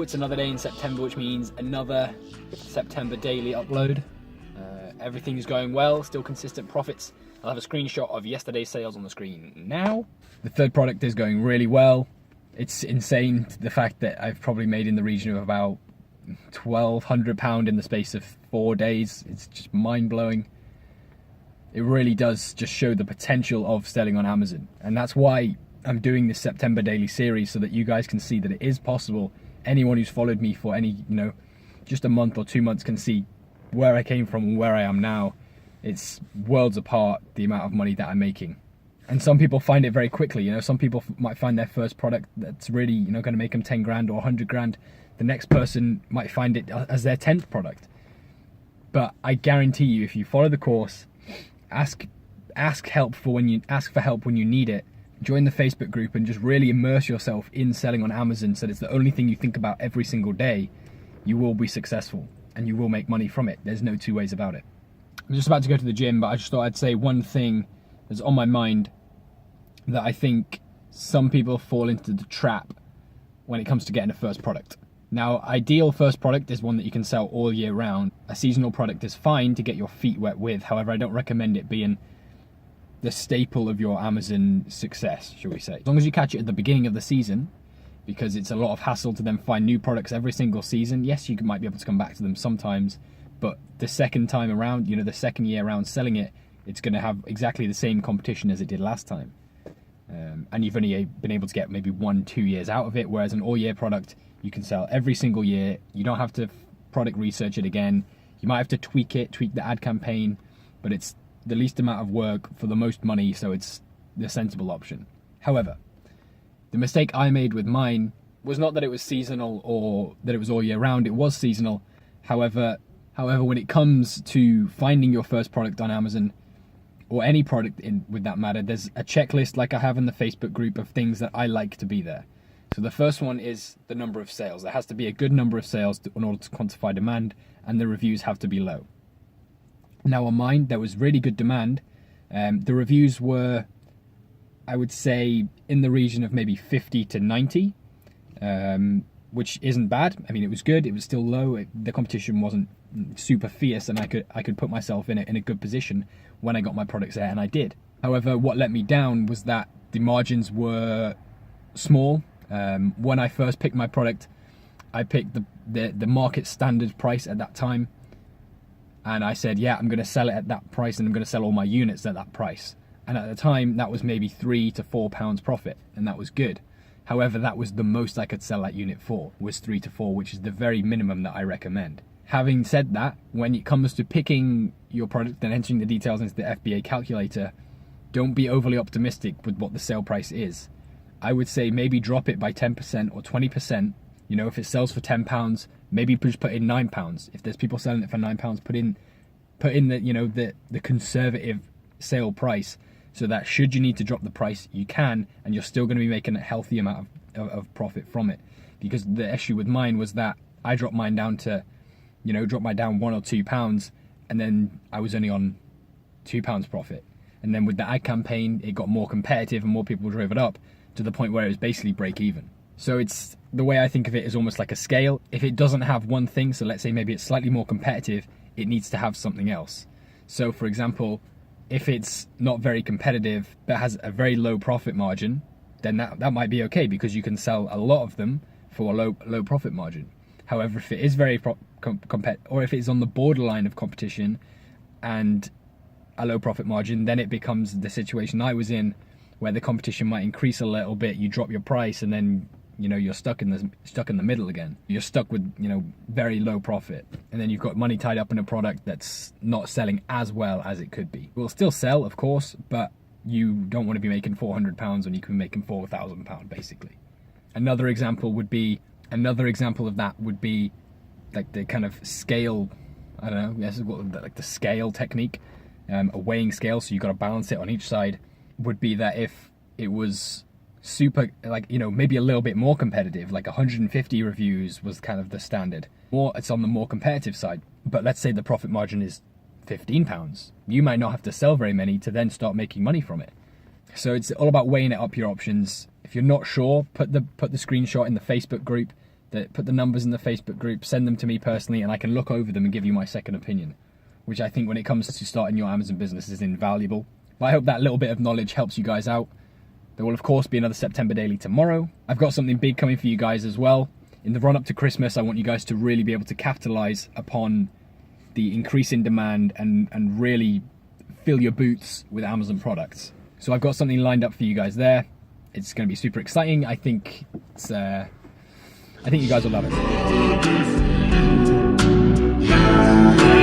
it's another day in September, which means another September daily upload. Everything's going well, still consistent profits. I'll have a screenshot of yesterday's sales on the screen now. The third product is going really well. It's insane, the fact that I've probably made in the region of about £1,200 in the space of 4 days. It's just mind-blowing. It really does just show the potential of selling on Amazon. And that's why I'm doing this September daily series, so that you guys can see that it is possible. Anyone who's followed me for just a month or 2 months can see where I came from and where I am now. It's worlds apart, the amount of money that I'm making. And some people find it very quickly. Some people might find their first product that's really, going to make them 10 grand or 100 grand. The next person might find it as their 10th product. But I guarantee you, if you follow the course, ask for help when you need it, join the Facebook group and just really immerse yourself in selling on Amazon, so that it's the only thing you think about every single day, you will be successful and you will make money from it. There's no two ways about it. I'm just about to go to the gym, but I just thought I'd say one thing that's on my mind that I think some people fall into the trap when it comes to getting a first product. Now, ideal first product is one that you can sell all year round. A seasonal product is fine to get your feet wet with. However, I don't recommend it being the staple of your Amazon success, shall we say. As long as you catch it at the beginning of the season, because it's a lot of hassle to then find new products every single season. Yes, you might be able to come back to them sometimes, but the second time around, the second year around selling it, it's going to have exactly the same competition as it did last time. And you've only been able to get maybe 1-2 years out of it, whereas an all-year product, you can sell every single year. You don't have to product research it again. You might have to tweak the ad campaign, but it's the least amount of work for the most money, so it's the sensible option. However, the mistake I made with mine was not that it was seasonal or that it was all year round. It was seasonal. However, when it comes to finding your first product on Amazon, or any product with that matter, there's a checklist like I have in the Facebook group of things that I like to be there. So the first one is the number of sales. There has to be a good number of sales in order to quantify demand, and the reviews have to be low. Now on mine, there was really good demand. The reviews were, I would say, in the region of maybe 50 to 90, which isn't bad. I mean, it was good. It was still low. The competition wasn't super fierce, and I could put myself in a good position when I got my products there, and I did. However, what let me down was that the margins were small. When I first picked my product, I picked the market standard price at that time, and I said, yeah, I'm going to sell it at that price, and I'm going to sell all my units at that price. And at the time, that was maybe £3 to £4 profit, and that was good. However, that was the most I could sell that unit for, was 3 to 4, which is the very minimum that I recommend. Having said that, when it comes to picking your product and entering the details into the FBA calculator, don't be overly optimistic with what the sale price is. I would say maybe drop it by 10% or 20%. If it sells for £10, maybe just put in £9. If there's people selling it for £9, put in the conservative sale price, so that should you need to drop the price, you can, and you're still going to be making a healthy amount of profit from it. Because the issue with mine was that I dropped mine down to, dropped mine down £1 or £2, and then I was only on £2 profit. And then with the ad campaign, it got more competitive and more people drove it up to the point where it was basically break even. So it's, the way I think of it is almost like a scale. If it doesn't have one thing, so let's say maybe it's slightly more competitive, it needs to have something else. So for example, if it's not very competitive but has a very low profit margin, then that might be okay, because you can sell a lot of them for a low profit margin. However, if it is very or if it's on the borderline of competition and a low profit margin, then it becomes the situation I was in, where the competition might increase a little bit, you drop your price, and then you're stuck in the middle again. You're stuck with very low profit, and then you've got money tied up in a product that's not selling as well as it could be. It will still sell, of course, but you don't want to be making £400 when you can be making £4,000 basically. Another example of that would be like the kind of scale, I don't know, like the scale technique, a weighing scale, so you've got to balance it on each side. Would be that if it was super, maybe a little bit more competitive, like 150 reviews was kind of the standard. It's on the more competitive side, but let's say the profit margin is £15. You might not have to sell very many to then start making money from it. So it's all about weighing it up your options. If you're not sure, put the screenshot in the Facebook group. put the numbers in the Facebook group, send them to me personally, and I can look over them and give you my second opinion, which I think when it comes to starting your Amazon business is invaluable. But I hope that little bit of knowledge helps you guys out. There will of course be another September Daily tomorrow. I've got something big coming for you guys as well. In the run up to Christmas, I want you guys to really be able to capitalize upon the increase in demand and really fill your boots with Amazon products. So I've got something lined up for you guys there. It's going to be super exciting. I think you guys will love it.